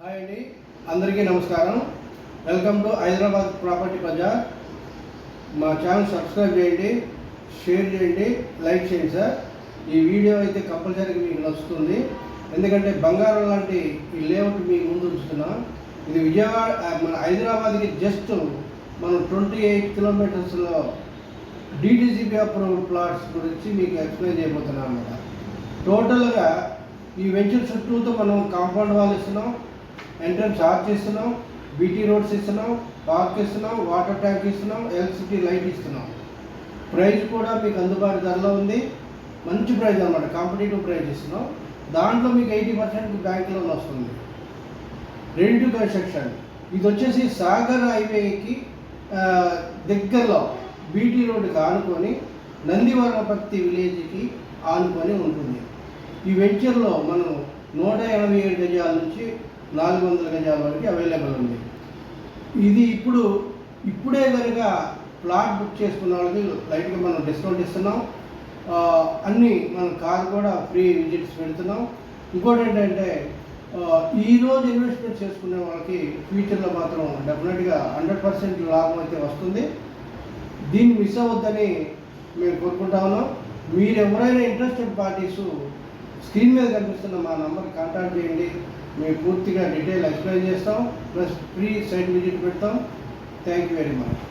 Hi అండి, అందరికీ నమస్కారం. Welcome to Hyderabad property Bazaar. మా ఛానల్ సబ్స్క్రైబ్ చేయండి, షేర్ చేయండి, లైక్ చేయండి సార్. ఈ వీడియో అయితే కంపల్సరీగా మీకు నచ్చుతుంది. ఎందుకంటే బంగారం లాంటి ఈ లేఅవుట్ మీకు ముందు ఉంచుతున్నాం. ఇది విజయవాడ మన హైదరాబాద్కి జస్ట్ మనం 28 కిలోమీటర్స్లో డిటిసిపి అప్రూవ్డ్ ప్లాట్స్ గురించి మీకు ఎక్స్ప్లెయిన్ చేయబోతున్నాం అన్నమాట. టోటల్గా ఈ వెంచర్ చుట్టూతో మనం కాంపౌండ్ వాల్ ఇస్తున్నాం, ఎంట్రన్స్ ఆర్చ్ ఇస్తున్నాం, బీటీ రోడ్స్ ఇస్తున్నాం, పార్క్ ఇస్తున్నాం, వాటర్ ట్యాంక్ ఇస్తున్నాం, ఎలక్ట్రిసిటీ లైట్ ఇస్తున్నాం. ప్రైస్ కూడా మీకు అందుబాటు ధరలో ఉంది. మంచి ప్రైస్ అన్నమాట, కాంపిటేటివ్ ప్రైస్ ఇస్తున్నాం. దాంట్లో మీకు 80% బ్యాంక్ లోన్ వస్తుంది. Ready to construction. ఇది వచ్చేసి సాగర్ హైవేకి దగ్గరలో బీటీ రోడ్డుకి ఆనుకొని నందివరమపర్తి విలేజ్కి ఆనుకొని ఉంటుంది. ఈ వెంచర్లో మనం 187 గజాల నుంచి 400 గజాల వరకు అవైలబుల్ ఉంది. ఇది ఇప్పుడే కనుక ప్లాట్ బుక్ చేసుకున్న వాళ్ళకి లైట్గా మనం డిస్కౌంట్ ఇస్తున్నాం. అన్నీ మనం కార్ కూడా ఫ్రీ విజిట్స్ పెడుతున్నాం. ఇంకోటి ఏంటంటే ఈరోజు ఇన్వెస్ట్మెంట్ చేసుకునే వాళ్ళకి ఫ్యూచర్లో మాత్రం డెఫినెట్గా 100% లాభం అయితే వస్తుంది. దీన్ని మిస్ అవ్వద్దని మేము కోరుకుంటా ఉన్నాం. మీరు ఎవరైనా ఇంట్రెస్టెడ్ పార్టీసు స్క్రీన్ మీద కనిపిస్తున్న మా నంబర్ కాంటాక్ట్ చేయండి. మేము పూర్తిగా డీటెయిల్ ఎక్స్ప్లెయిన్ చేస్తాం, ప్లస్ ఫ్రీ సైట్ విజిట్ పెడతాం. Thank you very much.